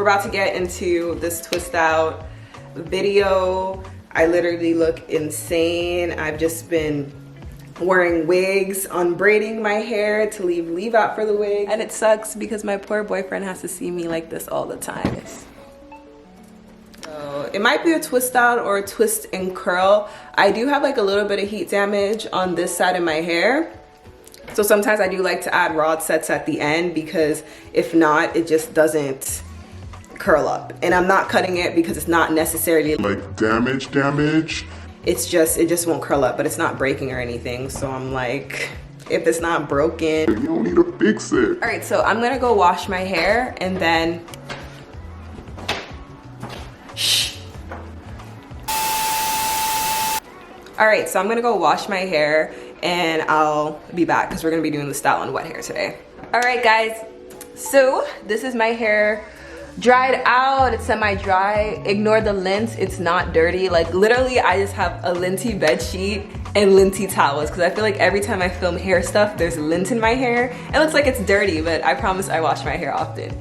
about to get into this twist out video. I literally look insane. I've just been wearing wigs, unbraiding my hair to leave out for the wig. And it sucks because my poor boyfriend has to see me like this all the time. So it might be a twist out or a twist and curl. I do have like a little bit of heat damage on this side of my hair. So sometimes I do like to add rod sets at the end because if not, it just doesn't curl up. And I'm not cutting it because it's not necessarily like damage. It just won't curl up, but it's not breaking or anything. So I'm like, if it's not broken, you don't need to fix it. All right, so I'm gonna go wash my hair and then all right, so I'm gonna go wash my hair and I'll be back because we're gonna be doing the style on wet hair today. All right, guys, so this is my hair dried out. It's semi-dry. Ignore the lint, it's not dirty. Like literally, I just have a linty bed sheet and linty towels because I feel like every time I film hair stuff, there's lint in my hair. It looks like it's dirty, but I promise I wash my hair often.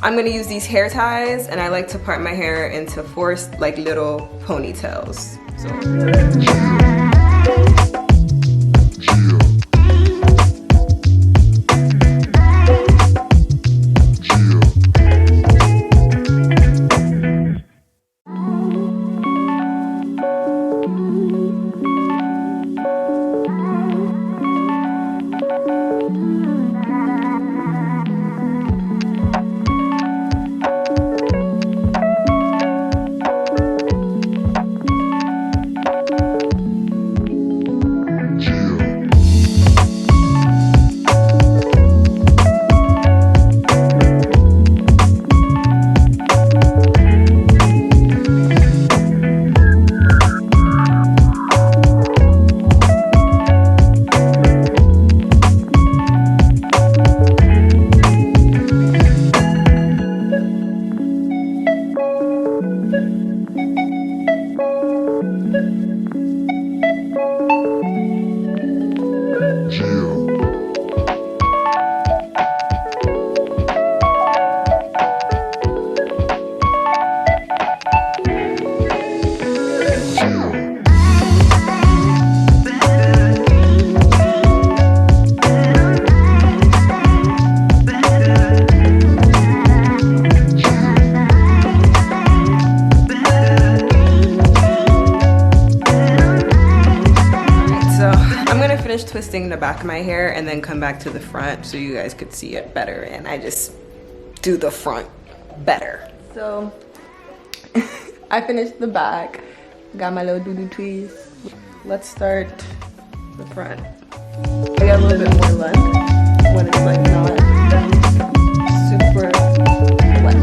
I'm gonna use these hair ties and I like to part my hair into 4 like little ponytails. So. Twisting the back of my hair and then come back to the front so you guys could see it better, and I just do the front better. So I finished the back, got my little doo-doo tweeze. Let's start the front. I got a little bit more length when it's like not super wet.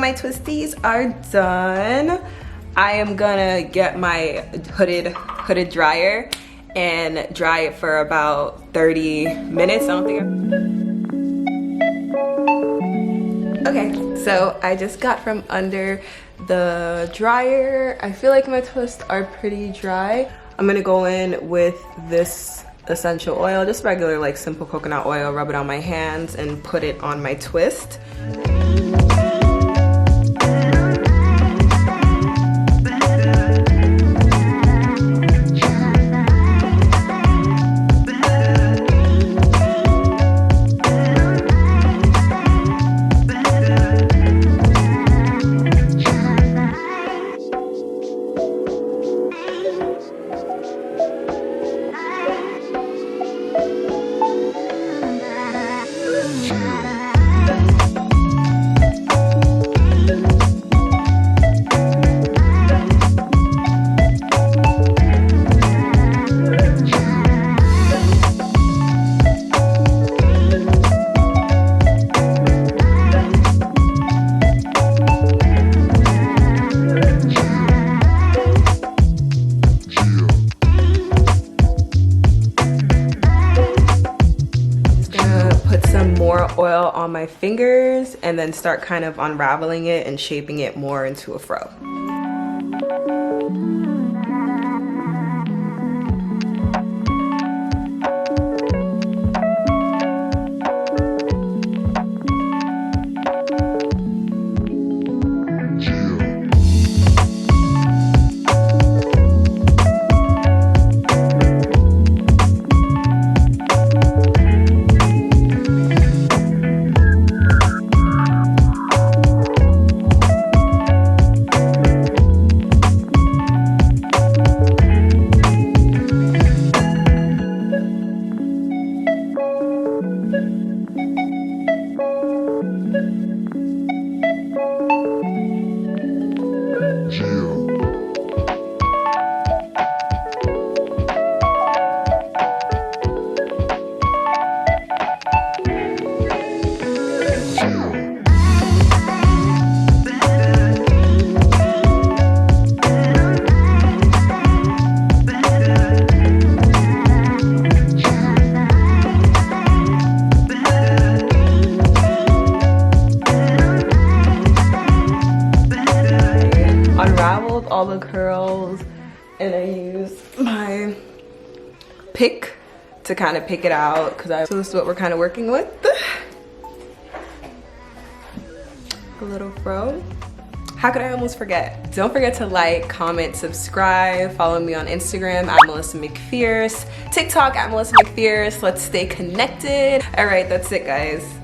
My twisties are done. I am gonna get my hooded dryer and dry it for about 30 minutes. I don't think okay, so I just got from under the dryer. I feel like my twists are pretty dry. I'm gonna go in with this essential oil, just regular like simple coconut oil, rub it on my hands and put it on my twist. some more oil on my fingers and then start kind of unraveling it and shaping it more into a fro. Unraveled all the curls and I used my pick to kind of pick it out so this is what we're kind of working with. A little fro. How could I almost forget? Don't forget to like, comment, subscribe, follow me on Instagram at Melissa McFierce, TikTok at Melissa McFierce. Let's stay connected. All right, that's it guys.